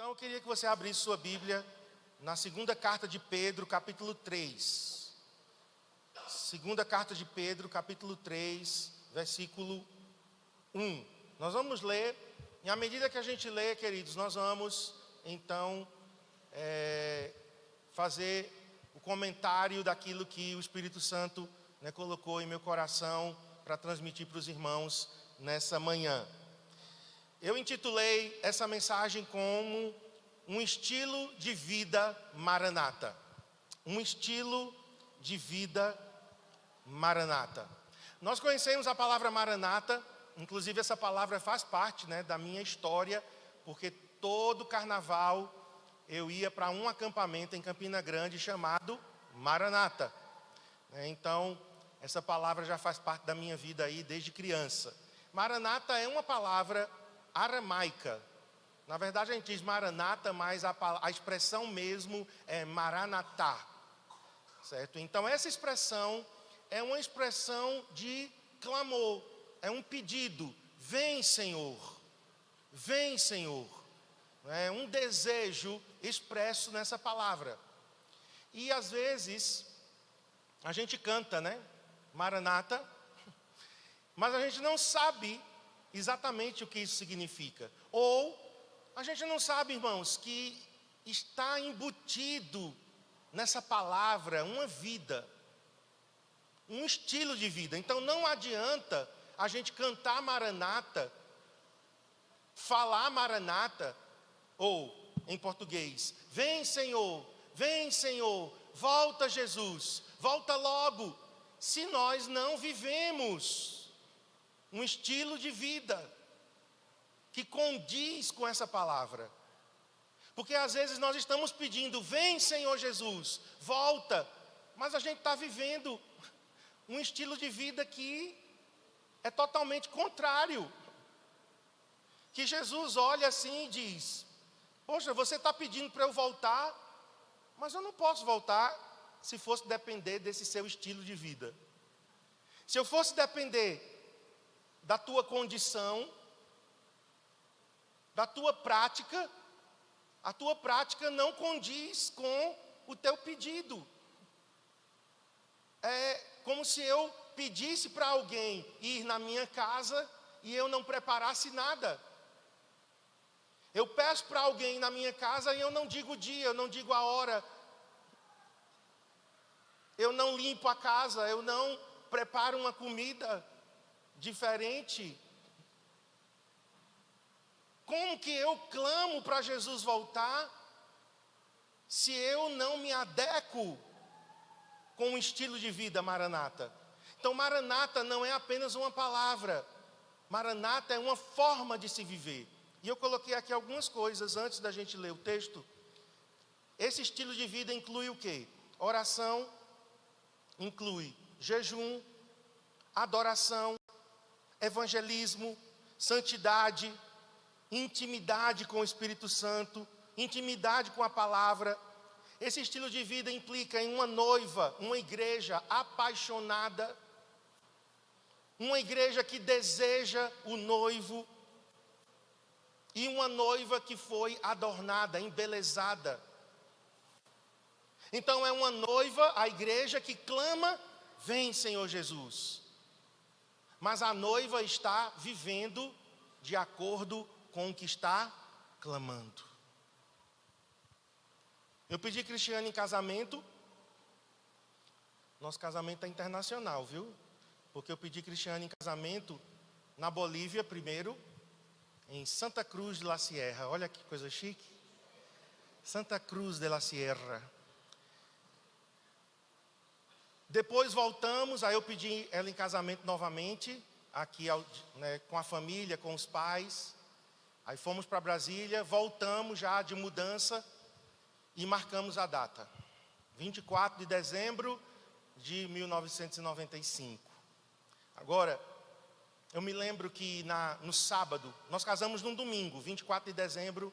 Então eu queria que você abrisse sua Bíblia na segunda carta de Pedro, capítulo 3. Segunda carta de Pedro, capítulo 3, versículo 1. Nós vamos ler, e à medida que a gente lê, queridos, nós vamos, então, fazer o comentário daquilo que o Espírito Santo colocou em meu coração para transmitir para os irmãos nessa manhã. Eu intitulei essa mensagem como um estilo de vida maranata. Um estilo de vida maranata. Nós conhecemos a palavra maranata, inclusive essa palavra faz parte da minha história, porque todo carnaval eu ia para um acampamento em Campina Grande chamado Maranata. Então, essa palavra já faz parte da minha vida aí desde criança. Maranata é uma palavra aramaica. Na verdade a gente diz Maranata, mas a expressão mesmo é Maranatá, certo? Então essa expressão é uma expressão de clamor, é um pedido: vem Senhor, vem Senhor. É um desejo expresso nessa palavra. E às vezes a gente canta, Maranata, mas a gente não sabe exatamente o que isso significa. Ou a gente não sabe, irmãos, que está embutido nessa palavra uma vida, um estilo de vida. Então não adianta a gente cantar Maranata, falar Maranata, ou em português, vem Senhor, volta Jesus, volta logo, se nós não vivemos um estilo de vida que condiz com essa palavra. Porque às vezes nós estamos pedindo: vem Senhor Jesus, volta, mas a gente está vivendo um estilo de vida que é totalmente contrário. Que Jesus olha assim e diz: poxa, você está pedindo para eu voltar, mas eu não posso voltar se fosse depender desse seu estilo de vida. Se eu fosse depender da tua condição, da tua prática, a tua prática não condiz com o teu pedido. É como se eu pedisse para alguém ir na minha casa e eu não preparasse nada. Eu peço para alguém ir na minha casa e eu não digo o dia, eu não digo a hora. Eu não limpo a casa, eu não preparo uma comida diferente. Como que eu clamo para Jesus voltar se eu não me adequo com o estilo de vida Maranata? Então Maranata não é apenas uma palavra, Maranata é uma forma de se viver. E eu coloquei aqui algumas coisas antes da gente ler o texto. Esse estilo de vida inclui o quê? Oração, inclui jejum, adoração, evangelismo, santidade, intimidade com o Espírito Santo, intimidade com a palavra. Esse estilo de vida implica em uma noiva, uma igreja apaixonada, uma igreja que deseja o noivo, e uma noiva que foi adornada, embelezada. Então é uma noiva, a igreja que clama: vem Senhor Jesus. Mas a noiva está vivendo de acordo com o que está clamando. Eu pedi Cristiane em casamento. Nosso casamento é internacional, viu? Porque eu pedi Cristiane em casamento na Bolívia primeiro, em Santa Cruz de la Sierra. Olha que coisa chique. Santa Cruz de la Sierra. Depois voltamos, aí eu pedi ela em casamento novamente, aqui com a família, com os pais. Aí fomos para Brasília, voltamos já de mudança e marcamos a data. 24 de dezembro de 1995. Agora, eu me lembro que no sábado, nós casamos num domingo, 24 de dezembro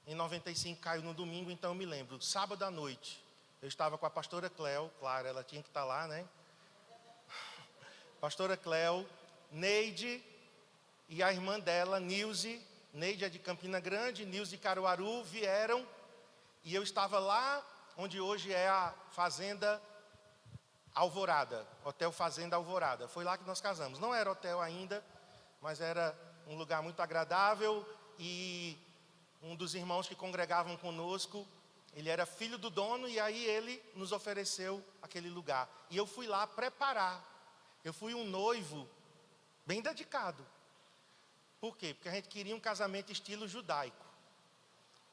em 95 caiu no domingo, então eu me lembro, sábado à noite. Eu estava com a pastora Cléo, claro, ela tinha que estar lá, Pastora Cléo, Neide e a irmã dela, Nilze, Neide é de Campina Grande, Nils de Caruaru, vieram. E eu estava lá onde hoje é a Fazenda Alvorada, Hotel Fazenda Alvorada. Foi lá que nós casamos. Não era hotel ainda, mas era um lugar muito agradável. E um dos irmãos que congregavam conosco, ele era filho do dono, e aí ele nos ofereceu aquele lugar. E eu fui lá preparar. Eu fui um noivo bem dedicado. Por quê? Porque a gente queria um casamento estilo judaico.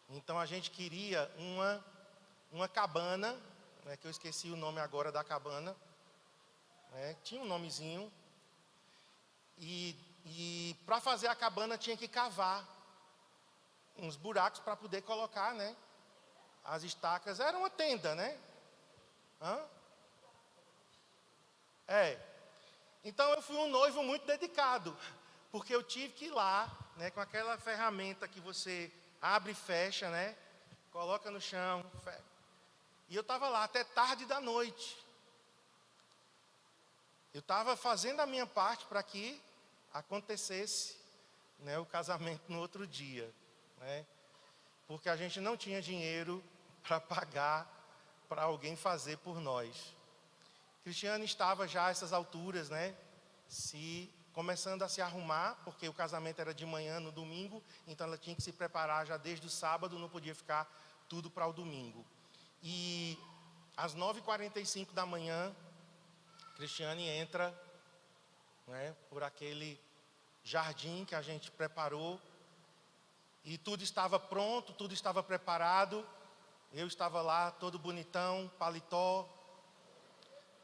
Então a gente queria uma cabana, né, que eu esqueci o nome agora da cabana, né, tinha um nomezinho. E para fazer a cabana tinha que cavar uns buracos para poder colocar, né, as estacas. Era uma tenda, né? Então eu fui um noivo muito dedicado, porque eu tive que ir lá, né, com aquela ferramenta que você abre e fecha, né, coloca no chão, e eu estava lá até tarde da noite. Eu estava fazendo a minha parte para que acontecesse, né, o casamento no outro dia, né, porque a gente não tinha dinheiro para pagar para alguém fazer por nós. Cristiane estava já a essas alturas, né, começando a se arrumar, porque o casamento era de manhã no domingo, então ela tinha que se preparar já desde o sábado, não podia ficar tudo para o domingo. E às 9h45 da manhã, Cristiane entra, né, por aquele jardim que a gente preparou, e tudo estava pronto, tudo estava preparado. Eu estava lá todo bonitão, paletó,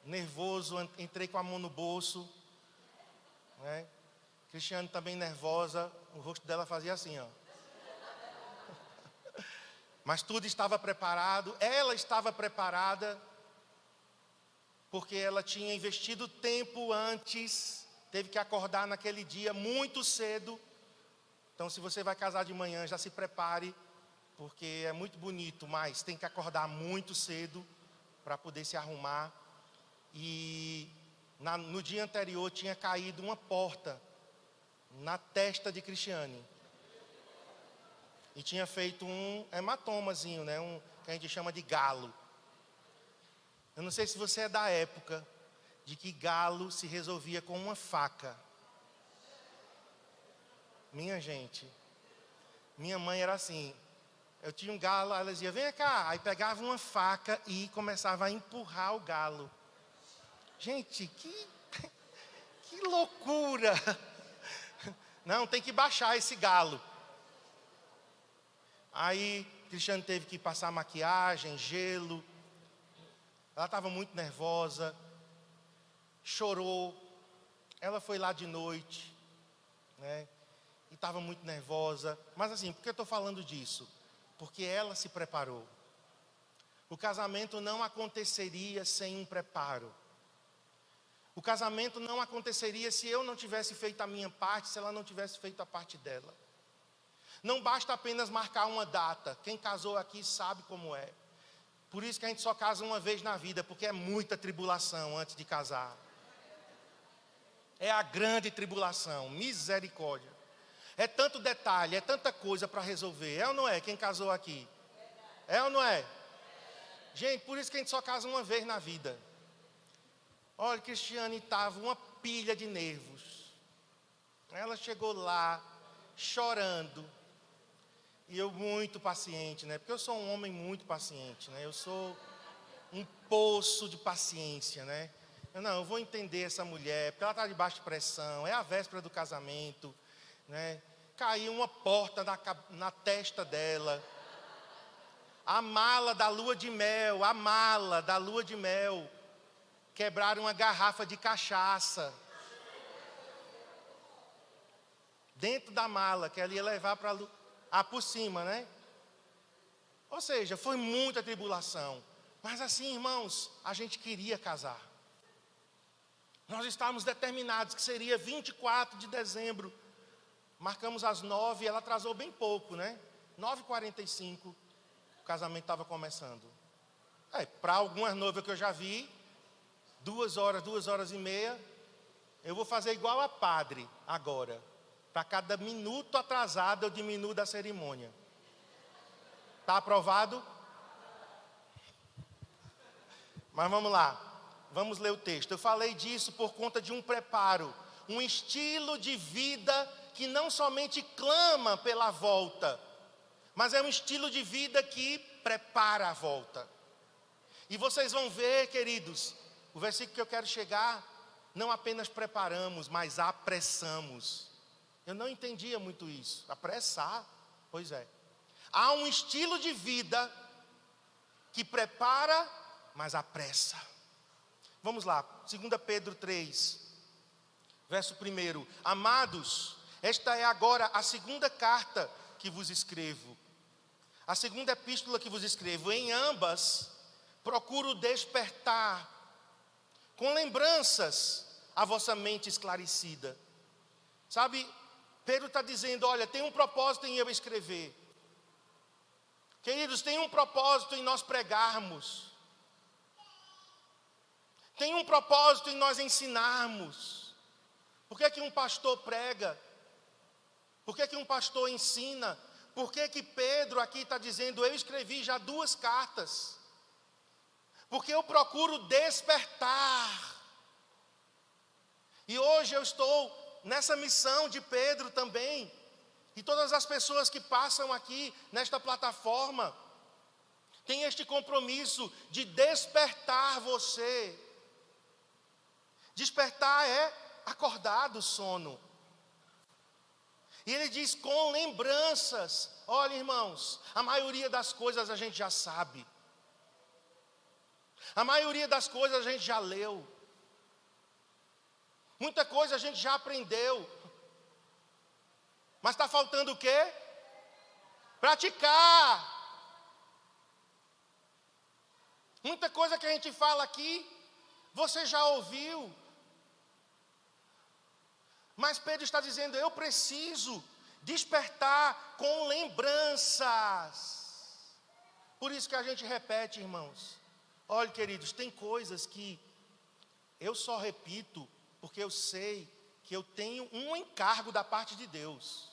nervoso, entrei com a mão no bolso, né? Cristiane também nervosa, o rosto dela fazia assim, ó. Mas tudo estava preparado, ela estava preparada, porque ela tinha investido tempo antes, teve que acordar naquele dia muito cedo. Então, se você vai casar de manhã, já se prepare, porque é muito bonito, mas tem que acordar muito cedo para poder se arrumar. E no dia anterior tinha caído uma porta na testa de Cristiane. E tinha feito um hematomazinho, né? Que a gente chama de galo. Eu não sei se você é da época de que galo se resolvia com uma faca. Minha gente, minha mãe era assim. Eu tinha um galo, ela dizia, vem cá. Aí pegava uma faca e começava a empurrar o galo. Gente, que loucura. Não, tem que baixar esse galo. Aí, Cristiane teve que passar maquiagem, gelo. Ela estava muito nervosa. Chorou. Ela foi lá de noite, né? E estava muito nervosa. Mas assim, por que eu estou falando disso? Porque ela se preparou. O casamento não aconteceria sem um preparo. O casamento não aconteceria se eu não tivesse feito a minha parte, se ela não tivesse feito a parte dela. Não basta apenas marcar uma data. Quem casou aqui sabe como é. Por isso que a gente só casa uma vez na vida, porque é muita tribulação antes de casar. É a grande tribulação, misericórdia. É tanto detalhe, é tanta coisa para resolver. É ou não é? Quem casou aqui? É ou não é? Gente, por isso que a gente só casa uma vez na vida. Olha, Cristiane estava uma pilha de nervos. Ela chegou lá, chorando. E eu muito paciente, né? Porque eu sou um homem muito paciente, né? Eu sou um poço de paciência, né? Eu vou entender essa mulher, porque ela está debaixo de pressão, é a véspera do casamento, né? Caiu uma porta na testa dela. A mala da lua de mel, quebraram uma garrafa de cachaça dentro da mala, que ela ia levar para por cima, né? Ou seja, foi muita tribulação. Mas assim, irmãos, a gente queria casar. Nós estávamos determinados que seria 24 de dezembro. Marcamos às 9, ela atrasou bem pouco, né? 9h45, o casamento estava começando. Para algumas noivas que eu já vi, 2 horas, 2 horas e meia, eu vou fazer igual a padre agora. Para cada minuto atrasado eu diminuo da cerimônia. Está aprovado? Mas vamos lá. Vamos ler o texto. Eu falei disso por conta de um preparo. Um estilo de vida que não somente clama pela volta, mas é um estilo de vida que prepara a volta. E vocês vão ver, queridos, o versículo que eu quero chegar, não apenas preparamos, mas apressamos. Eu não entendia muito isso. Apressar? Pois é. Há um estilo de vida que prepara, mas apressa. Vamos lá, 2 Pedro 3, verso 1. Amados, esta é agora a segunda carta que vos escrevo. A segunda epístola que vos escrevo. Em ambas, procuro despertar com lembranças a vossa mente esclarecida. Sabe, Pedro está dizendo, olha, tem um propósito em eu escrever. Queridos, tem um propósito em nós pregarmos. Tem um propósito em nós ensinarmos. Por que um pastor prega? Por que um pastor ensina? Por que Pedro aqui está dizendo, eu escrevi já 2 cartas? Porque eu procuro despertar. E hoje eu estou nessa missão de Pedro também. E todas as pessoas que passam aqui nesta plataforma têm este compromisso de despertar você. Despertar é acordar do sono. E ele diz com lembranças. Olha, irmãos, a maioria das coisas a gente já sabe. A maioria das coisas a gente já leu. Muita coisa a gente já aprendeu. Mas está faltando o quê? Praticar. Muita coisa que a gente fala aqui, você já ouviu. Mas Pedro está dizendo, eu preciso despertar com lembranças. Por isso que a gente repete, irmãos. Olha, queridos, tem coisas que eu só repito porque eu sei que eu tenho um encargo da parte de Deus.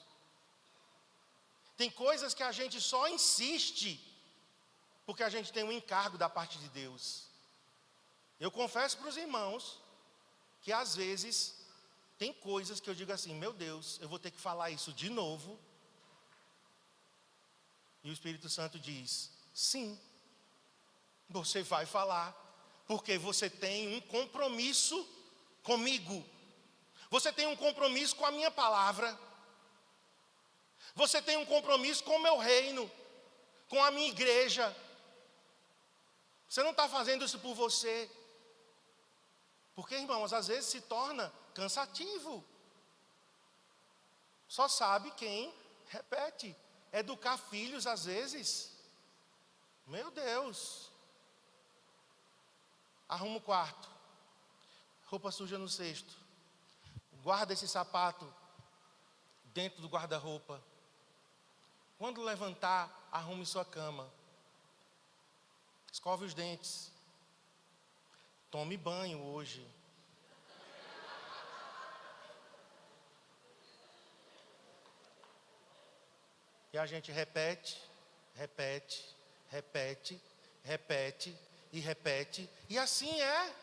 Tem coisas que a gente só insiste porque a gente tem um encargo da parte de Deus. Eu confesso para os irmãos que às vezes tem coisas que eu digo assim, meu Deus, eu vou ter que falar isso de novo. E o Espírito Santo diz, sim, você vai falar, porque você tem um compromisso comigo. Você tem um compromisso com a minha palavra. Você tem um compromisso com o meu reino, com a minha igreja. Você não está fazendo isso por você. Porque, irmãos, às vezes se torna cansativo. Só sabe quem repete. Educar filhos, às vezes. Meu Deus. Arruma o quarto. Roupa suja no cesto. Guarda esse sapato dentro do guarda-roupa. Quando levantar, arrume sua cama. Escove os dentes. Tome banho hoje. E a gente repete, repete, repete, repete e repete. E assim é.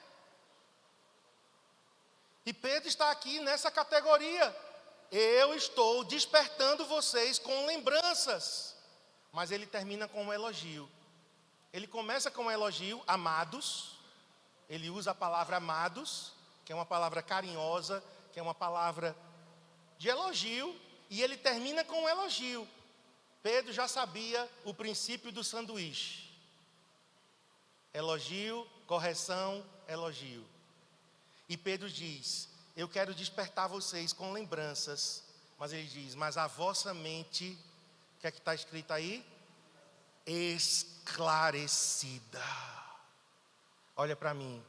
E Pedro está aqui nessa categoria. Eu estou despertando vocês com lembranças. Mas ele termina com um elogio. Ele começa com um elogio, amados. Ele usa a palavra amados, que é uma palavra carinhosa, que é uma palavra de elogio. E ele termina com um elogio. Pedro já sabia o princípio do sanduíche. Elogio, correção, elogio. E Pedro diz, eu quero despertar vocês com lembranças. Mas ele diz, mas a vossa mente, o que é que está escrito aí? Esclarecida. Olha para mim.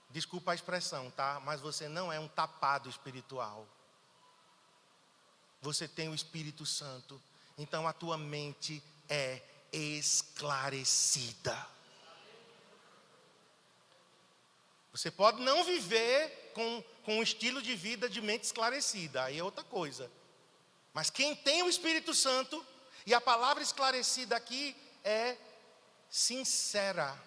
Desculpa a expressão, tá? Mas você não é um tapado espiritual. Você tem o Espírito Santo. Então a tua mente é esclarecida. Você pode não viver com um estilo de vida de mente esclarecida, aí é outra coisa. Mas quem tem o Espírito Santo, e a palavra esclarecida aqui é sincera.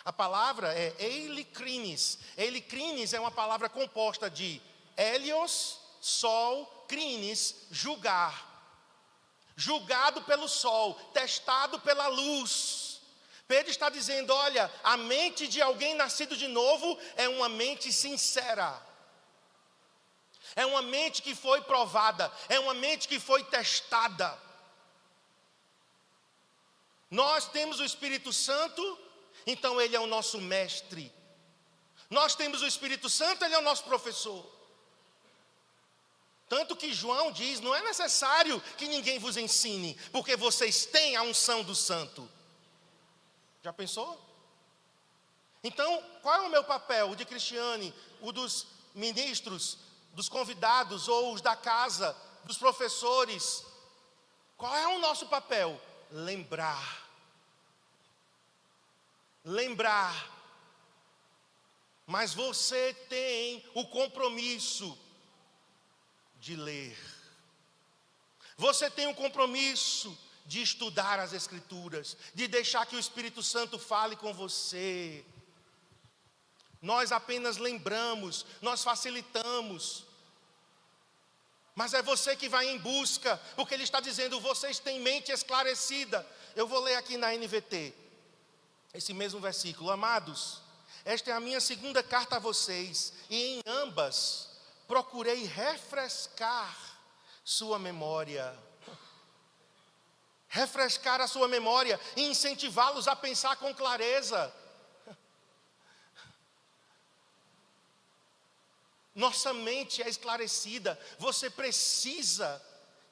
A palavra é eilikrines. Eilikrines é uma palavra composta de hélios, sol, crines, julgar. Julgado pelo sol, testado pela luz. Pedro está dizendo, olha, a mente de alguém nascido de novo é uma mente sincera. É uma mente que foi provada, é uma mente que foi testada. Nós temos o Espírito Santo, então Ele é o nosso mestre. Nós temos o Espírito Santo, Ele é o nosso professor. Tanto que João diz, não é necessário que ninguém vos ensine, porque vocês têm a unção do Santo. Já pensou? Então, qual é o meu papel, o de Cristiane, o dos ministros, dos convidados, ou os da casa, dos professores? Qual é o nosso papel? Lembrar. Mas você tem o compromisso de ler. Você tem o compromisso de estudar as Escrituras, de deixar que o Espírito Santo fale com você. Nós apenas lembramos, nós facilitamos. Mas é você que vai em busca, porque ele está dizendo, vocês têm mente esclarecida. Eu vou ler aqui na NVT, esse mesmo versículo. Amados, esta é a minha segunda carta a vocês, e em ambas procurei refrescar sua memória. Refrescar a sua memória e incentivá-los a pensar com clareza. Nossa mente é esclarecida, você precisa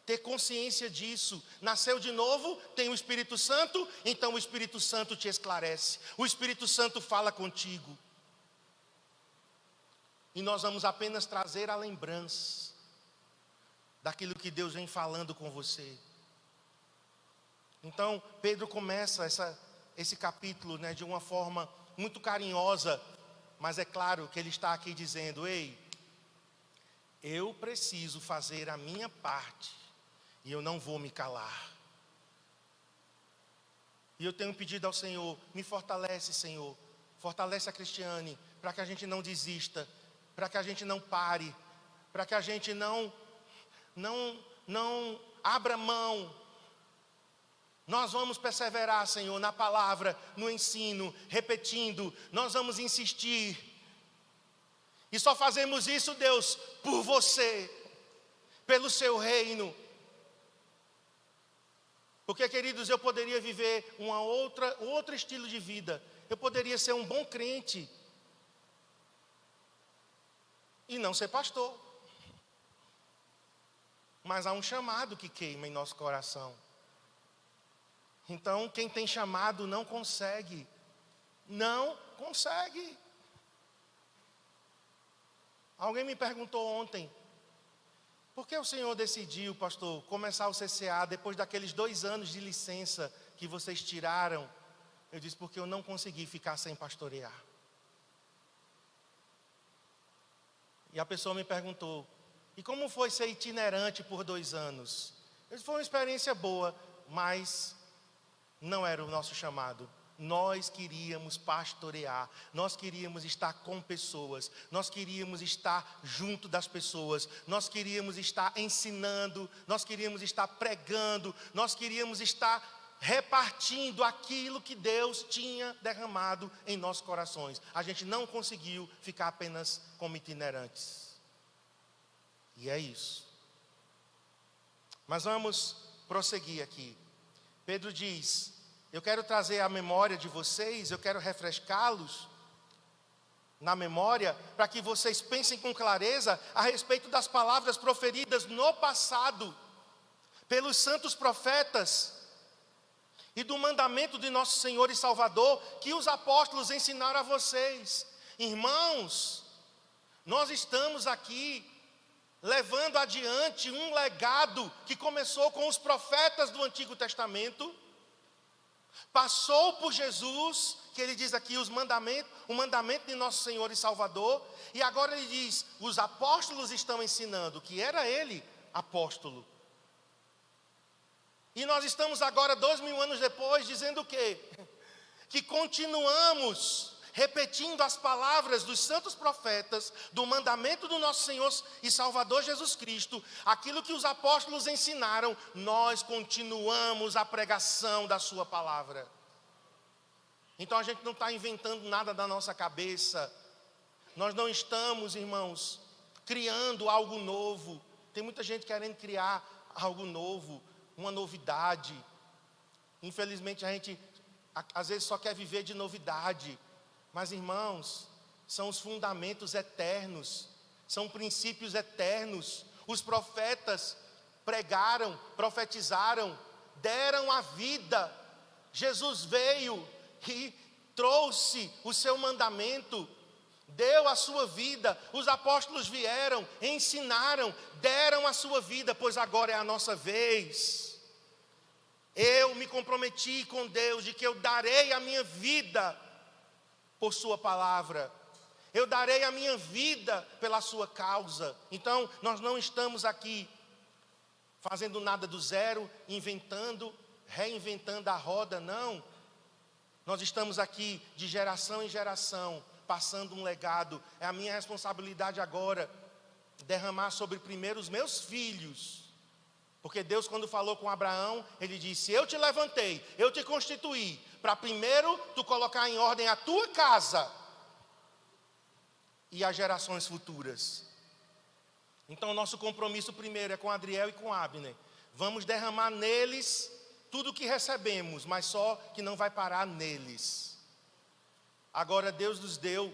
ter consciência disso. Nasceu de novo, tem o Espírito Santo, então o Espírito Santo te esclarece. O Espírito Santo fala contigo. E nós vamos apenas trazer a lembrança daquilo que Deus vem falando com você. Então, Pedro começa esse capítulo, de uma forma muito carinhosa, mas é claro que ele está aqui dizendo, ei, eu preciso fazer a minha parte, e eu não vou me calar. E eu tenho pedido ao Senhor, me fortalece, Senhor, fortalece a Cristiane, para que a gente não desista, para que a gente não pare, para que a gente não abra mão. Nós vamos perseverar, Senhor, na palavra, no ensino, repetindo, nós vamos insistir. E só fazemos isso, Deus, por você, pelo seu reino. Porque, queridos, eu poderia viver outro estilo de vida. Eu poderia ser um bom crente e não ser pastor. Mas há um chamado que queima em nosso coração. Então, quem tem chamado não consegue. Não consegue. Alguém me perguntou ontem, por que o Senhor decidiu, pastor, começar o CCA depois daqueles 2 anos de licença que vocês tiraram? Eu disse, porque eu não consegui ficar sem pastorear. E a pessoa me perguntou, e como foi ser itinerante por 2 anos? Eu disse, foi uma experiência boa, mas não era o nosso chamado. Nós queríamos pastorear, nós queríamos estar com pessoas, nós queríamos estar junto das pessoas, nós queríamos estar ensinando, nós queríamos estar pregando, nós queríamos estar repartindo aquilo que Deus tinha derramado em nossos corações. A gente não conseguiu ficar apenas como itinerantes. E é isso. Mas vamos prosseguir aqui. Pedro diz, eu quero trazer a memória de vocês, eu quero refrescá-los na memória, para que vocês pensem com clareza a respeito das palavras proferidas no passado, pelos santos profetas, e do mandamento de nosso Senhor e Salvador, que os apóstolos ensinaram a vocês. Irmãos, nós estamos aqui levando adiante um legado que começou com os profetas do Antigo Testamento, passou por Jesus que ele diz aqui o mandamento de nosso Senhor e Salvador, e agora ele diz, os apóstolos estão ensinando, que era ele apóstolo. E nós estamos agora 2000 anos depois dizendo o quê? Que continuamos repetindo as palavras dos santos profetas, do mandamento do nosso Senhor e Salvador Jesus Cristo, aquilo que os apóstolos ensinaram, nós continuamos a pregação da sua palavra. Então a gente não está inventando nada da nossa cabeça, nós não estamos, irmãos, criando algo novo. Tem muita gente querendo criar algo novo, uma novidade. Infelizmente a gente às vezes só quer viver de novidade. Mas, irmãos, são os fundamentos eternos, são princípios eternos. Os profetas pregaram, profetizaram, deram a vida. Jesus veio e trouxe o seu mandamento, deu a sua vida. Os apóstolos vieram, ensinaram, deram a sua vida, pois agora é a nossa vez. Eu me comprometi com Deus de que eu darei a minha vida por sua palavra, eu darei a minha vida pela sua causa. Então nós não estamos aqui fazendo nada do zero, reinventando a roda, não. Nós estamos aqui de geração em geração, passando um legado. É a minha responsabilidade agora derramar sobre primeiro os meus filhos, porque Deus, quando falou com Abraão, ele disse, eu te levantei, eu te constituí, para primeiro tu colocar em ordem a tua casa e as gerações futuras. Então o nosso compromisso primeiro é com Adriel e com Abner. Vamos derramar neles tudo o que recebemos, mas só que não vai parar neles. Agora Deus nos deu,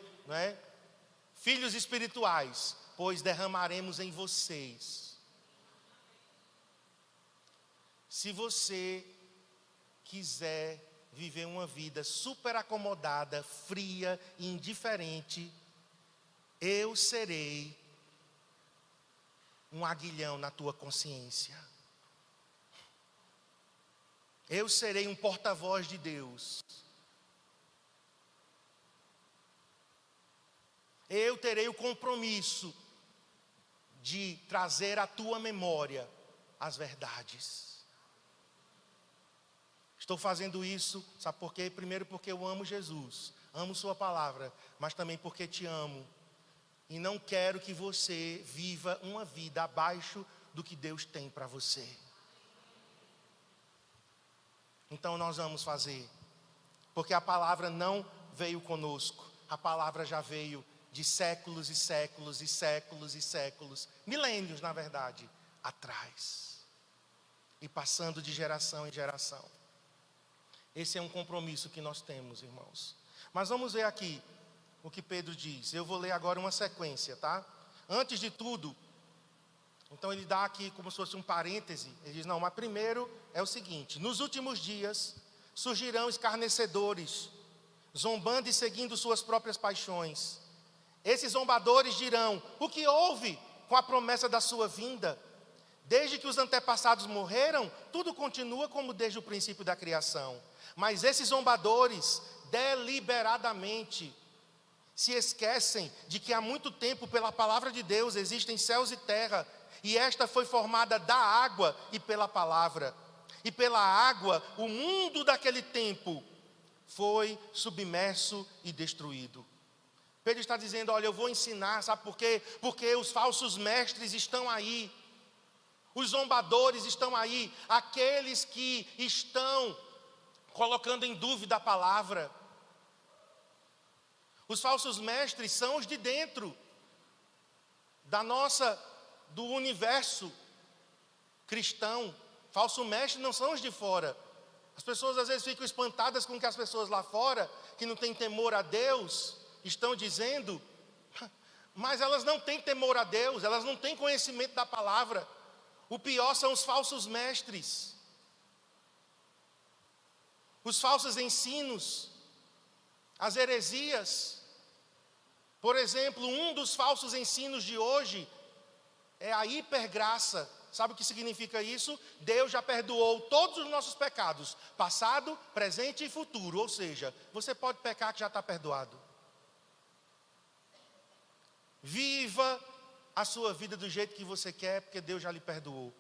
filhos espirituais, pois derramaremos em vocês. Se você quiser viver uma vida super acomodada, fria e indiferente, eu serei um aguilhão na tua consciência. Eu serei um porta-voz de Deus. Eu terei o compromisso de trazer à tua memória as verdades. Estou fazendo isso, sabe por quê? Primeiro porque eu amo Jesus, amo sua palavra, mas também porque te amo. E não quero que você viva uma vida abaixo do que Deus tem para você. Então nós vamos fazer, porque a palavra não veio conosco, a palavra já veio de séculos e séculos e séculos e séculos, milênios na verdade, atrás, e passando de geração em geração. Esse é um compromisso que nós temos, irmãos. Mas vamos ver aqui o que Pedro diz. Eu vou ler agora uma sequência, tá? Antes de tudo, então ele dá aqui como se fosse um parêntese. Ele diz, não, mas primeiro é o seguinte: nos últimos dias surgirão escarnecedores, zombando e seguindo suas próprias paixões. Esses zombadores dirão, o que houve com a promessa da sua vinda? Desde que os antepassados morreram, tudo continua como desde o princípio da criação. Mas esses zombadores, deliberadamente, se esquecem de que há muito tempo, pela palavra de Deus, existem céus e terra, e esta foi formada da água e pela palavra. E pela água, o mundo daquele tempo foi submerso e destruído. Pedro está dizendo, olha, eu vou ensinar, sabe por quê? Porque os falsos mestres estão aí. Os zombadores estão aí, aqueles que estão colocando em dúvida a palavra. Os falsos mestres são os de dentro do universo cristão. Falso mestre não são os de fora. As pessoas às vezes ficam espantadas com o que as pessoas lá fora, que não têm temor a Deus, estão dizendo, mas elas não têm temor a Deus, elas não têm conhecimento da palavra. O pior são os falsos mestres, os falsos ensinos, as heresias. Por exemplo, um dos falsos ensinos de hoje é a hipergraça, Sabe o que significa isso? Deus já perdoou todos os nossos pecados, passado, presente e futuro. Ou seja, você pode pecar que já está perdoado. Viva a sua vida do jeito que você quer, porque Deus já lhe perdoou.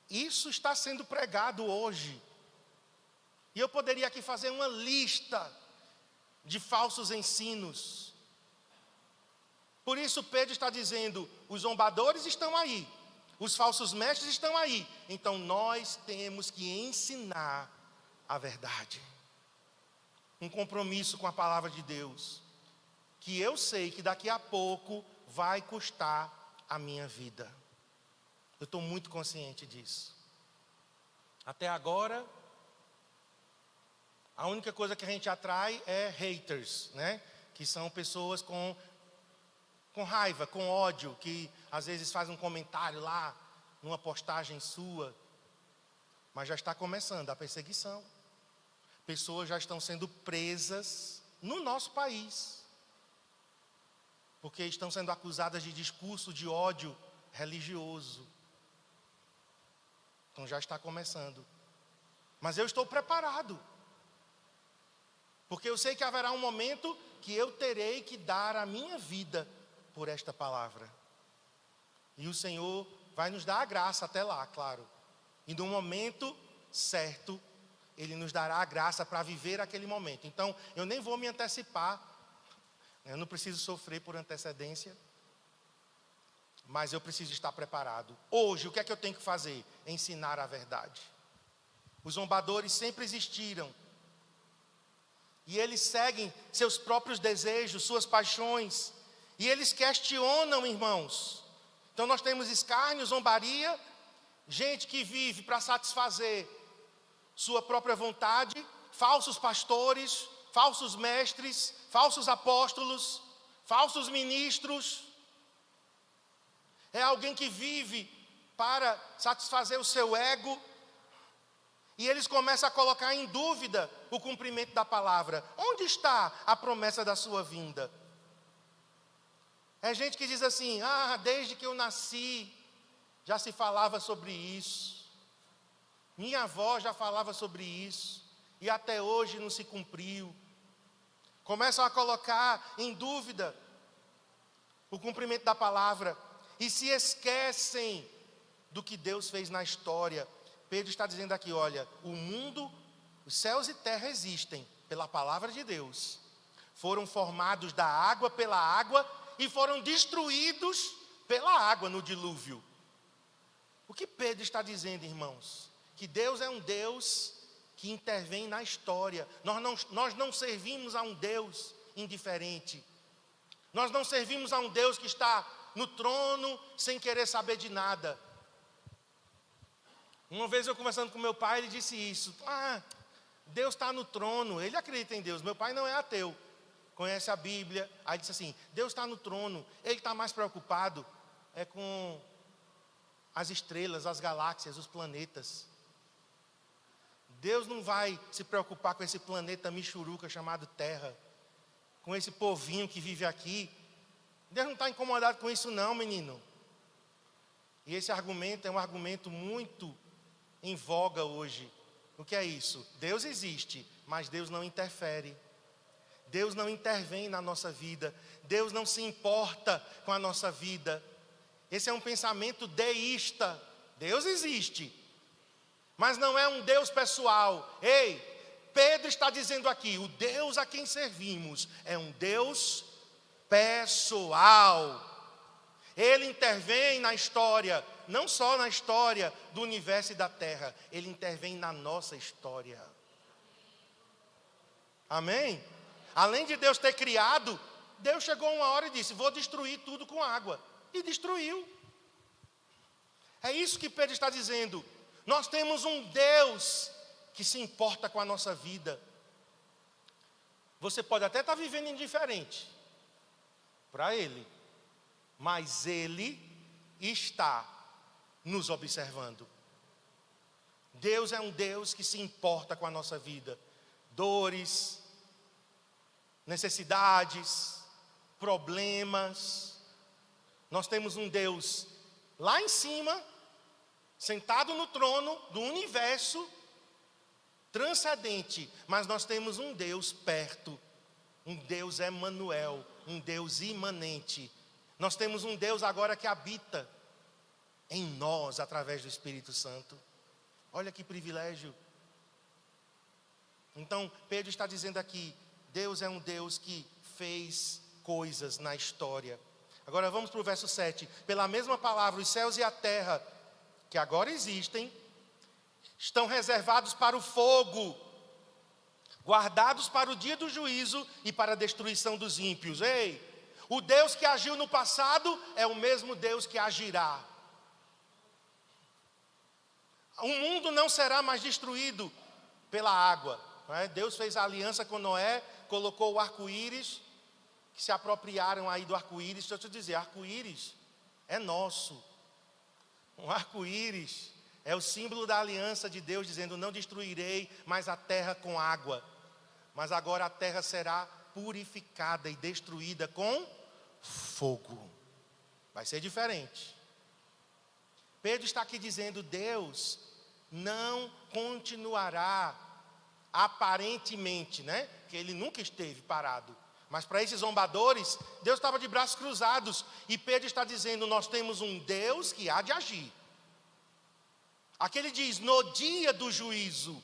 Isso está sendo pregado hoje. E eu poderia aqui fazer uma lista de falsos ensinos. Por isso Pedro está dizendo, os zombadores estão aí, os falsos mestres estão aí. Então nós temos que ensinar a verdade. Um compromisso com a palavra de Deus, que eu sei que daqui a pouco vai custar a minha vida. Eu estou muito consciente disso. Até agora, a única coisa que a gente atrai é haters, né? Que são pessoas com raiva, com ódio, que às vezes fazem um comentário lá, numa postagem sua. Mas já está começando a perseguição. Pessoas já estão sendo presas no nosso país, porque estão sendo acusadas de discurso de ódio religioso. Então já está começando. Mas eu estou preparado, porque eu sei que haverá um momento que eu terei que dar a minha vida por esta palavra. E o Senhor vai nos dar a graça até lá, claro. E no momento certo, Ele nos dará a graça para viver aquele momento. Então, eu nem vou me antecipar. Eu não preciso sofrer por antecedência. Mas eu preciso estar preparado. Hoje, o que é que eu tenho que fazer? Ensinar a verdade. Os zombadores sempre existiram. E eles seguem seus próprios desejos, suas paixões. E eles questionam, irmãos. Então nós temos escárnio, zombaria, gente que vive para satisfazer sua própria vontade, falsos pastores, falsos mestres, falsos apóstolos, falsos ministros. É alguém que vive para satisfazer o seu ego. E eles começam a colocar em dúvida o cumprimento da palavra. Onde está a promessa da sua vinda? É gente que diz assim, desde que eu nasci, já se falava sobre isso. Minha avó já falava sobre isso. E até hoje não se cumpriu. Começam a colocar em dúvida o cumprimento da palavra. E se esquecem do que Deus fez na história. Pedro está dizendo aqui, olha, o mundo, os céus e terra existem pela palavra de Deus. Foram formados da água pela água e foram destruídos pela água no dilúvio. O que Pedro está dizendo, irmãos? Que Deus é um Deus que intervém na história. Nós não servimos a um Deus indiferente. Nós não servimos a um Deus que está no trono sem querer saber de nada. Uma vez eu conversando com meu pai, ele disse isso. Deus está no trono, ele acredita em Deus. Meu pai não é ateu, conhece a Bíblia. Aí disse assim, Deus está no trono, ele está mais preocupado com as estrelas, as galáxias, os planetas. Deus não vai se preocupar com esse planeta michuruca chamado Terra, com esse povinho que vive aqui. Deus não está incomodado com isso não, menino. E esse argumento é um argumento muito em voga hoje. O que é isso? Deus existe, mas Deus não interfere. Deus não intervém na nossa vida. Deus não se importa com a nossa vida. Esse é um pensamento deísta. Deus existe, mas não é um Deus pessoal. Ei, Pedro está dizendo aqui, o Deus a quem servimos é um Deus pessoal. Ele intervém na história, não só na história do universo e da terra, ele intervém na nossa história. Amém? Além de Deus ter criado, Deus chegou uma hora e disse, vou destruir tudo com água. E destruiu. É isso que Pedro está dizendo. Nós temos um Deus que se importa com a nossa vida. Você pode até estar vivendo indiferente para Ele, mas Ele está nos observando. Deus é um Deus que se importa com a nossa vida. Dores, necessidades, problemas. Nós temos um Deus lá em cima sentado no trono do universo transcendente, mas nós temos um Deus perto, um Deus Emanuel, um Deus imanente. Nós temos um Deus agora que habita em nós através do Espírito Santo. Olha que privilégio. Então, Pedro está dizendo aqui, Deus é um Deus que fez coisas na história. Agora vamos para o verso 7. Pela mesma palavra, os céus e a terra, que agora existem, estão reservados para o fogo, guardados para o dia do juízo e para a destruição dos ímpios. Ei, o Deus que agiu no passado é o mesmo Deus que agirá. O mundo não será mais destruído pela água. Não é? Deus fez a aliança com Noé, colocou o arco-íris, que se apropriaram aí do arco-íris. Deixa eu te dizer, arco-íris é nosso. Um arco-íris é o símbolo da aliança de Deus, dizendo, não destruirei mais a terra com água. Mas agora a terra será purificada e destruída com fogo. Vai ser diferente. Pedro está aqui dizendo, Deus não continuará aparentemente, né? Que ele nunca esteve parado. Mas para esses zombadores, Deus estava de braços cruzados. E Pedro está dizendo, nós temos um Deus que há de agir. Aqui ele diz, no dia do juízo.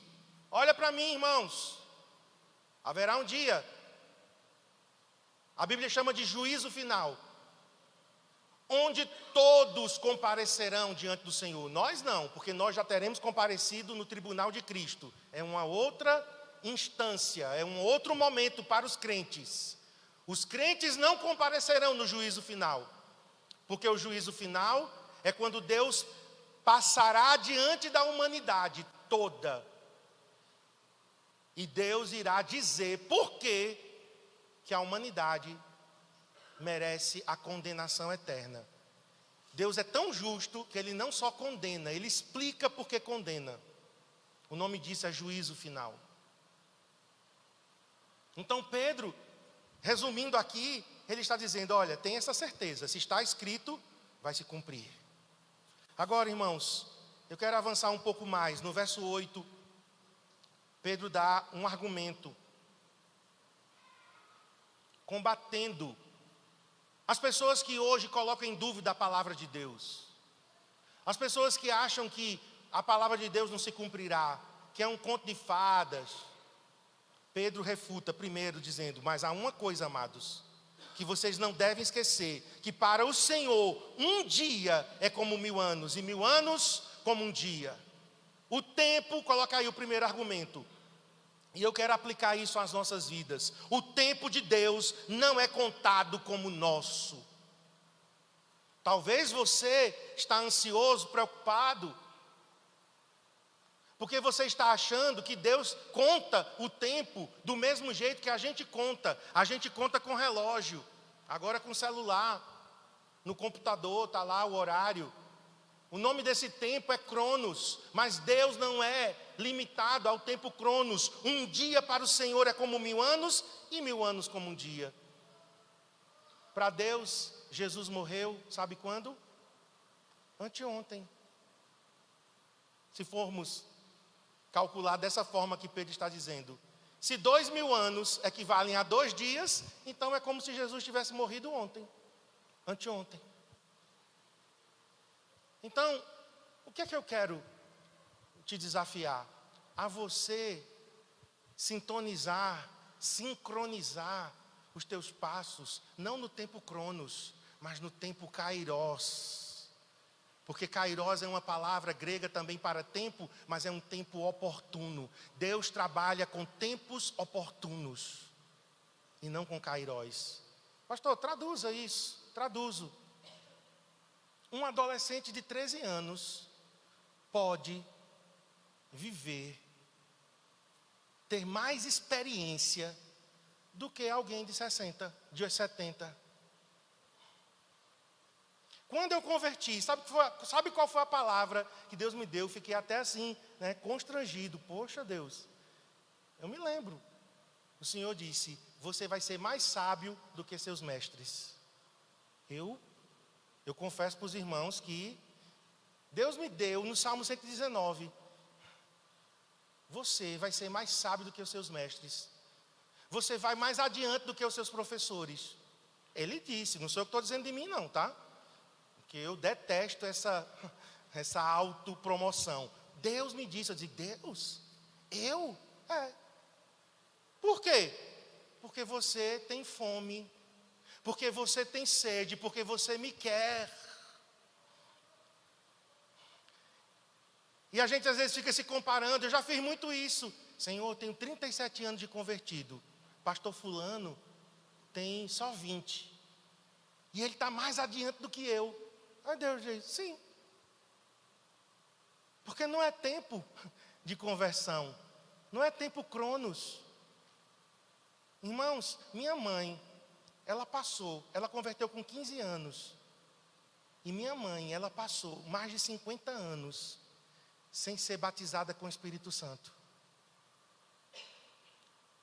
Olha para mim, irmãos. Haverá um dia. A Bíblia chama de juízo final. Onde todos comparecerão diante do Senhor. Nós não, porque nós já teremos comparecido no tribunal de Cristo. É uma outra instância, é um outro momento para os crentes. Os crentes não comparecerão no juízo final. Porque o juízo final é quando Deus passará diante da humanidade toda. E Deus irá dizer por que a humanidade merece a condenação eterna. Deus é tão justo que Ele não só condena, Ele explica por que condena. O nome disso é juízo final. Então Pedro, resumindo aqui, ele está dizendo, olha, tem essa certeza, se está escrito, vai se cumprir. Agora, irmãos, eu quero avançar um pouco mais. No verso 8, Pedro dá um argumento combatendo as pessoas que hoje colocam em dúvida a palavra de Deus. As pessoas que acham que a palavra de Deus não se cumprirá, que é um conto de fadas. Pedro refuta primeiro dizendo, mas há uma coisa, amados, que vocês não devem esquecer, que para o Senhor um dia é como 1000 anos, e 1000 anos como um dia. O tempo, coloca aí o primeiro argumento, e eu quero aplicar isso às nossas vidas. O tempo de Deus não é contado como nosso. Talvez você está ansioso, preocupado, porque você está achando que Deus conta o tempo do mesmo jeito que a gente conta. A gente conta com relógio, agora com celular, no computador está lá o horário. O nome desse tempo é Cronos, mas Deus não é limitado ao tempo Cronos. Um dia para o Senhor é como 1000 anos e 1000 anos como um dia. Para Deus, Jesus morreu, sabe quando? Anteontem. Se formos calcular dessa forma que Pedro está dizendo, se 2000 anos equivalem a 2 dias, então é como se Jesus tivesse morrido ontem, anteontem. Então, o que é que eu quero te desafiar? A você sintonizar, sincronizar os teus passos, não no tempo Cronos, mas no tempo Kairos. Porque Kairos é uma palavra grega também para tempo, mas é um tempo oportuno. Deus trabalha com tempos oportunos e não com Kairos. Pastor, traduza isso. Traduzo. Um adolescente de 13 anos pode viver, ter mais experiência do que alguém de 60, de 70. Quando eu converti, sabe qual foi a palavra que Deus me deu? Fiquei até assim, né, constrangido. Poxa Deus, eu me lembro. O Senhor disse, você vai ser mais sábio do que seus mestres. Eu confesso para os irmãos que Deus me deu no Salmo 119. Você vai ser mais sábio do que os seus mestres. Você vai mais adiante do que os seus professores. Ele disse, não sou eu que estou dizendo de mim não, tá? Porque eu detesto essa autopromoção. Deus me disse, eu disse, Deus? Eu? Por quê? Porque você tem fome, porque você tem sede, porque você me quer. E a gente às vezes fica se comparando, eu já fiz muito isso. Senhor, eu tenho 37 anos de convertido. Pastor fulano tem só 20. E ele está mais adiante do que eu. Aí Deus diz, sim. Porque não é tempo de conversão. Não é tempo cronos. Irmãos, minha mãe, ela converteu com 15 anos. E minha mãe, ela passou mais de 50 anos sem ser batizada com o Espírito Santo.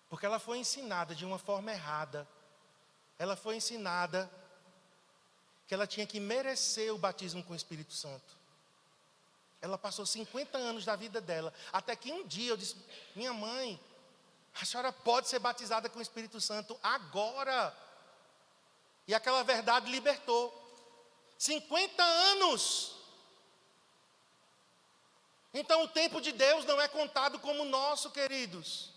Porque ela foi ensinada de uma forma errada. Ela foi ensinada que ela tinha que merecer o batismo com o Espírito Santo. Ela passou 50 anos da vida dela, até que um dia eu disse, minha mãe, a senhora pode ser batizada com o Espírito Santo agora. E aquela verdade libertou. 50 anos. Então o tempo de Deus não é contado como nosso, queridos.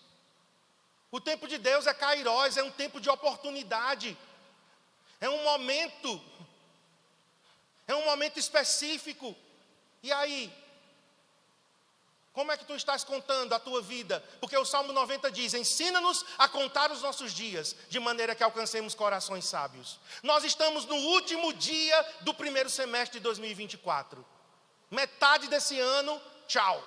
O tempo de Deus é kairós, é um tempo de oportunidade. É um momento específico. E aí? Como é que tu estás contando a tua vida? Porque o Salmo 90 diz, ensina-nos a contar os nossos dias, de maneira que alcancemos corações sábios. Nós estamos no último dia do primeiro semestre de 2024. Metade desse ano, tchau.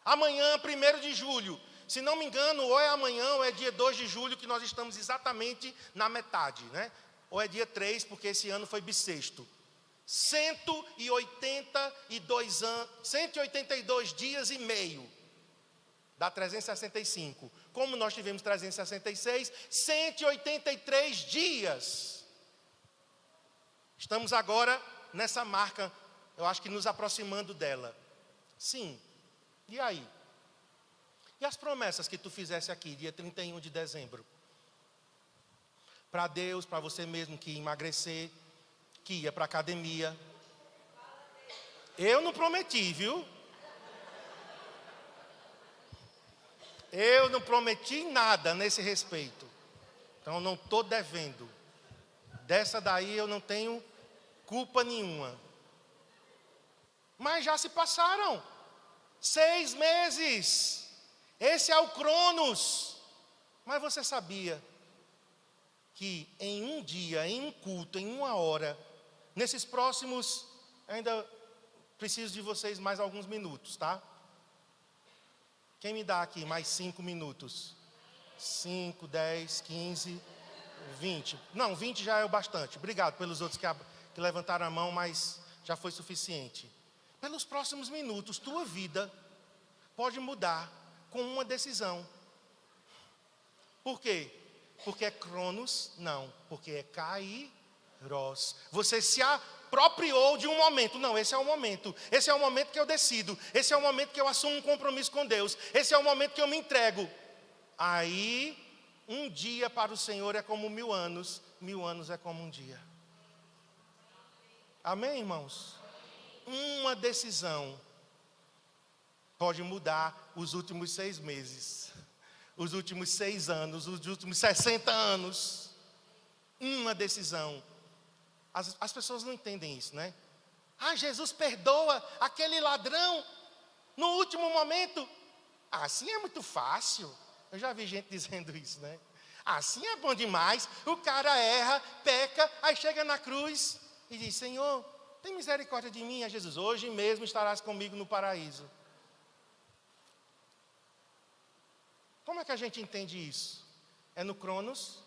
Amanhã, 1º de julho. Se não me engano, ou é amanhã ou é dia 2 de julho, que nós estamos exatamente na metade, né? Ou é dia 3, porque esse ano foi bissexto. 182 dias e meio. Dá 365. Como nós tivemos 366, 183 dias. Estamos agora nessa marca, eu acho que nos aproximando dela. Sim. E aí? E as promessas que tu fizesse aqui, dia 31 de dezembro? Para Deus, para você mesmo que ia emagrecer, que ia para a academia. Eu não prometi, viu? Eu não prometi nada nesse respeito. Então eu não estou devendo. Dessa daí eu não tenho culpa nenhuma. Mas já se passaram 6 meses. Esse é o Cronos. Mas você sabia que em um dia, em um culto, em 1 hora, nesses próximos, ainda preciso de vocês mais alguns minutos, tá? Quem me dá aqui mais 5 minutos? 5, 10, 15, 20. Não, 20 já é o bastante. Obrigado pelos outros que levantaram a mão, mas já foi suficiente. Pelos próximos minutos, tua vida pode mudar com uma decisão. Por quê? Porque é Cronos? Não, porque é Kairos. Você se apropriou de um momento. Não, esse é o momento. Esse é o momento que eu decido. Esse é o momento que eu assumo um compromisso com Deus. Esse é o momento que eu me entrego. Aí, um dia para o Senhor é como 1000 anos. 1000 anos é como um dia. Amém, irmãos? Uma decisão pode mudar os últimos 6 meses, os últimos 6 anos, os últimos 60 anos. Uma decisão. As pessoas não entendem isso, né? Ah, Jesus perdoa aquele ladrão no último momento. Assim é muito fácil. Eu já vi gente dizendo isso, né? Assim é bom demais. O cara erra, peca, aí chega na cruz e diz, Senhor, tem misericórdia de mim, Jesus. Hoje mesmo estarás comigo no paraíso. Como é que a gente entende isso? É no Cronos?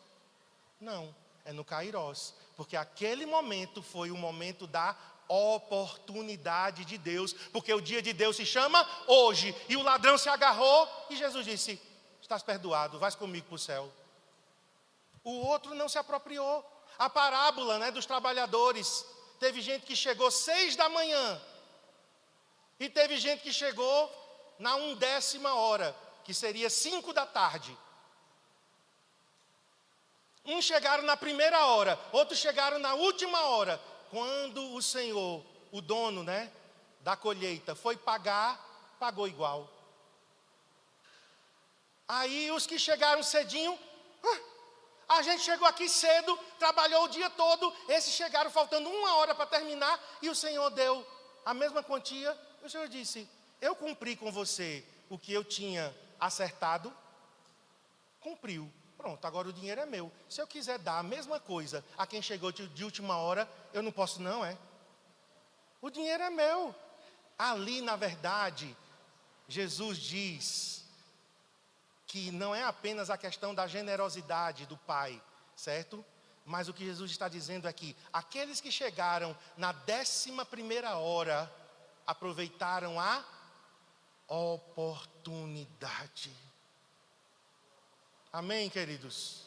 Não, é no Kairos. Porque aquele momento foi o momento da oportunidade de Deus. Porque o dia de Deus se chama hoje. E o ladrão se agarrou e Jesus disse, estás perdoado, vais comigo para o céu. O outro não se apropriou. A parábola, né, dos trabalhadores. Teve gente que chegou 6 da manhã E teve gente que chegou na 1/10 hora, que seria 5 da tarde. Uns chegaram na primeira hora, outros chegaram na última hora. Quando o Senhor, o dono, da colheita, foi pagar, pagou igual. Aí os que chegaram cedinho, a gente chegou aqui cedo, trabalhou o dia todo, esses chegaram faltando 1 hora para terminar, e o Senhor deu a mesma quantia. O Senhor disse: eu cumpri com você o que eu tinha acertado, cumpriu. Pronto, agora o dinheiro é meu. Se eu quiser dar a mesma coisa a quem chegou de última hora, eu não posso não, é? O dinheiro é meu. Ali, na verdade, Jesus diz que não é apenas a questão da generosidade do Pai, certo? Mas o que Jesus está dizendo é que aqueles que chegaram na 11ª hora, aproveitaram a oportunidade. Amém, queridos?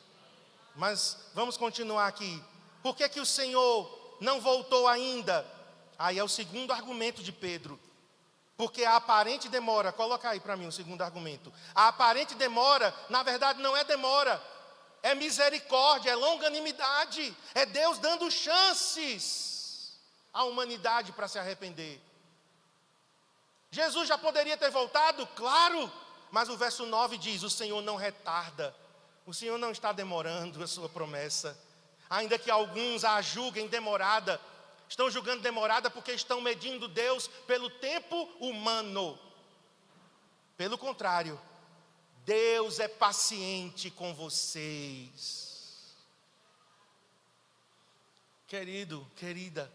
Mas vamos continuar aqui. Por que o Senhor não voltou ainda? Aí é o segundo argumento de Pedro. Porque a aparente demora, coloca aí para mim o segundo argumento. A aparente demora, na verdade não é demora, é misericórdia, é longanimidade. É Deus dando chances à humanidade para se arrepender. Jesus já poderia ter voltado? Claro. Mas o verso 9 diz: o Senhor não retarda, o Senhor não está demorando a sua promessa. Ainda que alguns a julguem demorada, estão julgando demorada porque estão medindo Deus pelo tempo humano. Pelo contrário, Deus é paciente com vocês. Querido, querida,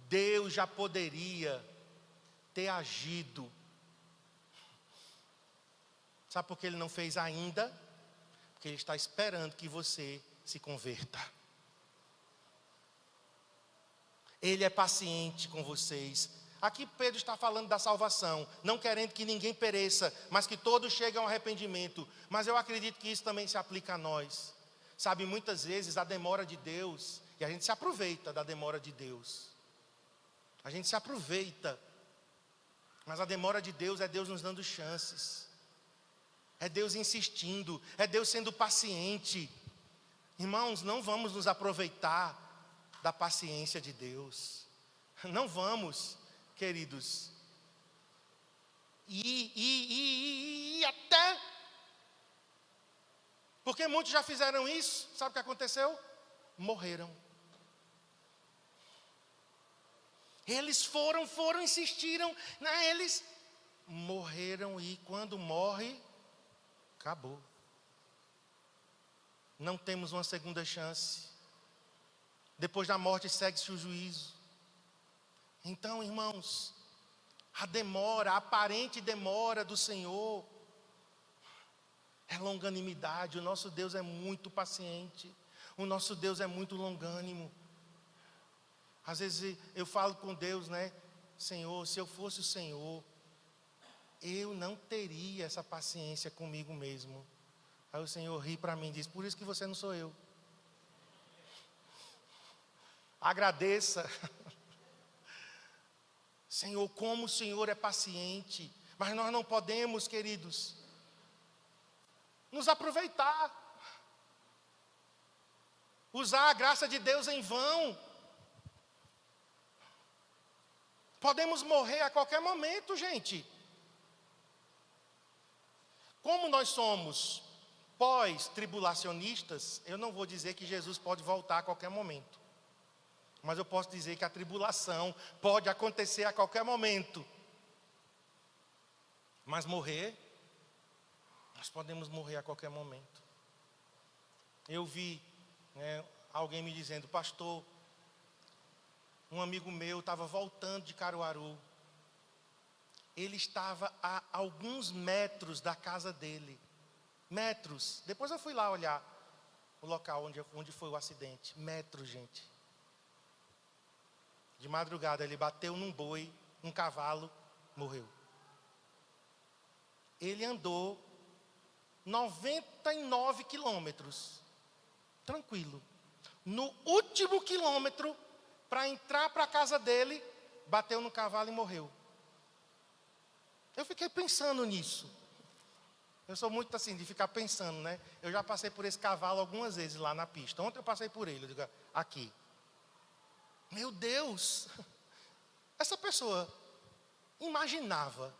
Deus já poderia ter agido. Sabe por que Ele não fez ainda? Porque Ele está esperando que você se converta. Ele é paciente com vocês. Aqui Pedro está falando da salvação, não querendo que ninguém pereça, mas que todos cheguem ao arrependimento. Mas eu acredito que isso também se aplica a nós. Sabe, muitas vezes a demora de Deus, e a gente se aproveita da demora de Deus. A gente se aproveita. Mas a demora de Deus é Deus nos dando chances. É Deus insistindo, é Deus sendo paciente. Irmãos, não vamos nos aproveitar da paciência de Deus. Não vamos, queridos. E até... Porque muitos já fizeram isso, sabe o que aconteceu? Morreram. Eles foram, insistiram, eles morreram, e quando morre, acabou. Não temos uma segunda chance. Depois da morte segue-se o juízo. Então, irmãos, a demora, a aparente demora do Senhor é longanimidade. O nosso Deus é muito paciente. O nosso Deus é muito longânimo. Às vezes eu falo com Deus, Senhor, se eu fosse o Senhor, eu não teria essa paciência comigo mesmo. Aí o Senhor ri para mim e diz: por isso que você não sou eu. Agradeça. Senhor, como o Senhor é paciente. Mas nós não podemos, queridos, nos aproveitar, usar a graça de Deus em vão. Podemos morrer a qualquer momento, gente. Como nós somos pós-tribulacionistas, eu não vou dizer que Jesus pode voltar a qualquer momento. Mas eu posso dizer que a tribulação pode acontecer a qualquer momento. Mas morrer, nós podemos morrer a qualquer momento. Eu vi alguém me dizendo: pastor, um amigo meu estava voltando de Caruaru. Ele estava a alguns metros da casa dele. Metros. Depois eu fui lá olhar o local onde foi o acidente. Metros, gente. De madrugada ele bateu num boi, um cavalo, morreu. Ele andou 99 quilômetros, tranquilo. No último quilômetro, para entrar para a casa dele, bateu no cavalo e morreu. Eu fiquei pensando nisso. Eu sou muito assim, de ficar pensando, né? Eu já passei por esse cavalo algumas vezes lá na pista. Ontem eu passei por ele, eu digo, aqui. Meu Deus! Essa pessoa imaginava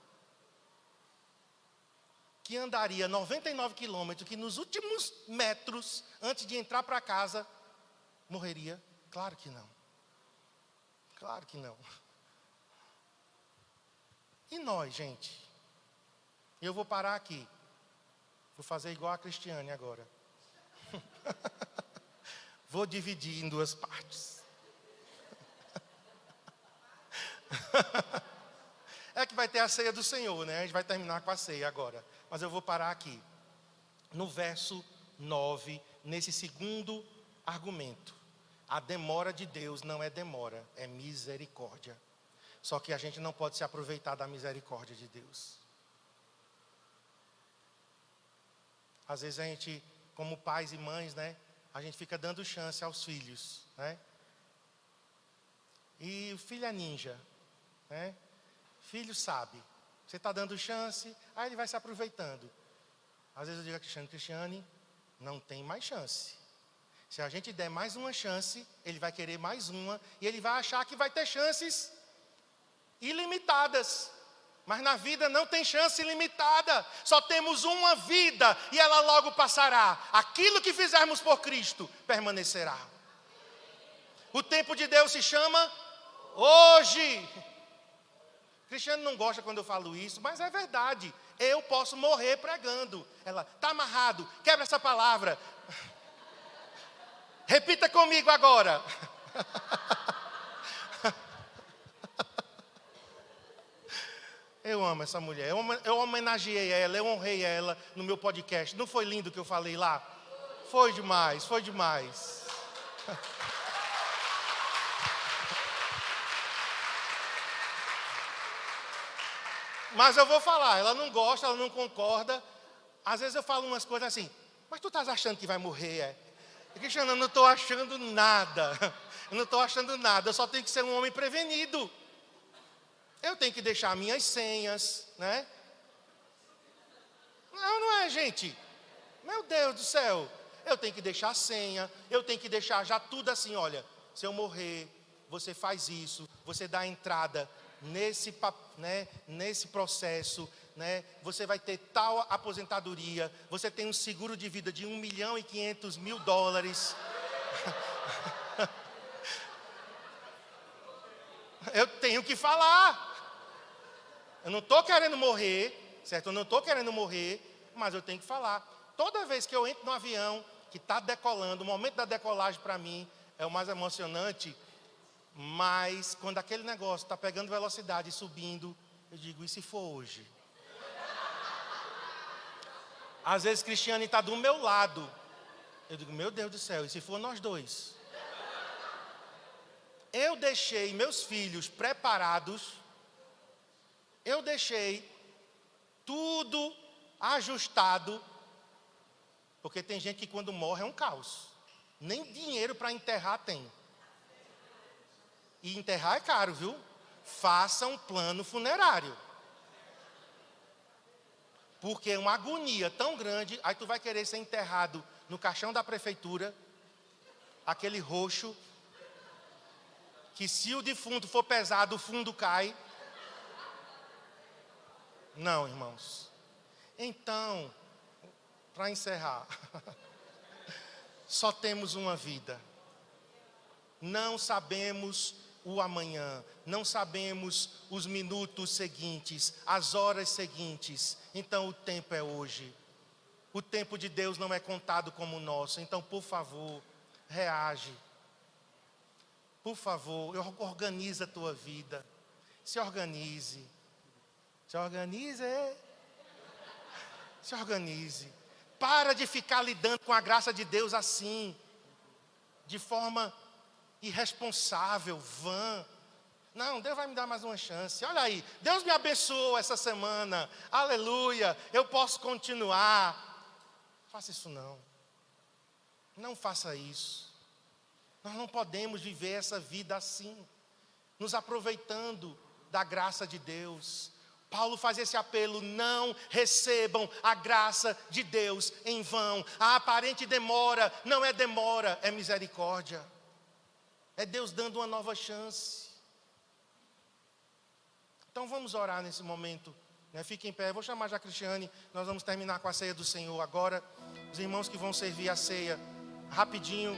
que andaria 99 quilômetros, que nos últimos metros, antes de entrar para casa, morreria? Claro que não. Claro que não. E nós, gente? Eu vou parar aqui. Vou fazer igual a Cristiane agora. Vou dividir em duas partes. É que vai ter a ceia do Senhor, né? A gente vai terminar com a ceia agora. Mas eu vou parar aqui. No verso 9, nesse segundo argumento. A demora de Deus não é demora, é misericórdia. Só que a gente não pode se aproveitar da misericórdia de Deus. Às vezes a gente, como pais e mães, né? A gente fica dando chance aos filhos, né? E o filho é ninja, né? Filho sabe. Você está dando chance, aí ele vai se aproveitando. Às vezes eu digo a Cristiane, não tem mais chance. Se a gente der mais uma chance, ele vai querer mais uma, e ele vai achar que vai ter chances ilimitadas. Mas na vida não tem chance ilimitada. Só temos uma vida e ela logo passará. Aquilo que fizermos por Cristo permanecerá. O tempo de Deus se chama hoje. Cristiano não gosta quando eu falo isso, mas é verdade. Eu posso morrer pregando. Ela, está amarrado, quebra essa palavra. Repita comigo agora. Eu amo essa mulher, eu homenageei ela, eu honrei ela no meu podcast. Não foi lindo o que eu falei lá? Foi demais, foi demais. Mas eu vou falar, ela não gosta, ela não concorda. Às vezes eu falo umas coisas assim, mas tu estás achando que vai morrer, é? Cristiano, eu não estou achando nada. Eu não estou achando nada, eu só tenho que ser um homem prevenido. Eu tenho que deixar minhas senhas, né? Não é, gente? Meu Deus do céu. Eu tenho que deixar a senha, eu tenho que deixar já tudo assim, olha. Se eu morrer, você faz isso, você dá a entrada nesse processo, né? Você vai ter tal aposentadoria, você tem um seguro de vida de $1.500.000. Eu tenho que falar. Eu não estou querendo morrer, certo? Eu não estou querendo morrer, mas eu tenho que falar. Toda vez que eu entro no avião, que está decolando, o momento da decolagem para mim é o mais emocionante, mas quando aquele negócio está pegando velocidade e subindo, eu digo, e se for hoje? Às vezes Cristiane está do meu lado. Eu digo, meu Deus do céu, e se for nós dois? Eu deixei meus filhos preparados, eu deixei tudo ajustado, porque tem gente que quando morre é um caos. Nem dinheiro para enterrar tem. E enterrar é caro, viu? Faça um plano funerário. Porque é uma agonia tão grande, aí tu vai querer ser enterrado no caixão da prefeitura, aquele roxo, que se o defunto for pesado, o fundo cai. Não, irmãos. Então, para encerrar, só temos uma vida. Não sabemos o amanhã, não sabemos os minutos seguintes, as horas seguintes. Então o tempo é hoje. O tempo de Deus não é contado como o nosso. Então, por favor, reage. Por favor, organiza a tua vida. Se organize. Se organize. Se organize. Para de ficar lidando com a graça de Deus assim, de forma irresponsável, vã. Não, Deus vai me dar mais uma chance. Olha aí, Deus me abençoou essa semana. Aleluia, eu posso continuar. Faça isso não. Não faça isso. Nós não podemos viver essa vida assim, nos aproveitando da graça de Deus. Paulo faz esse apelo: não recebam a graça de Deus em vão. A aparente demora não é demora, é misericórdia. É Deus dando uma nova chance. Então vamos orar nesse momento, né? Fique em pé, eu vou chamar já a Cristiane. Nós vamos terminar com a ceia do Senhor agora. Os irmãos que vão servir a ceia, rapidinho.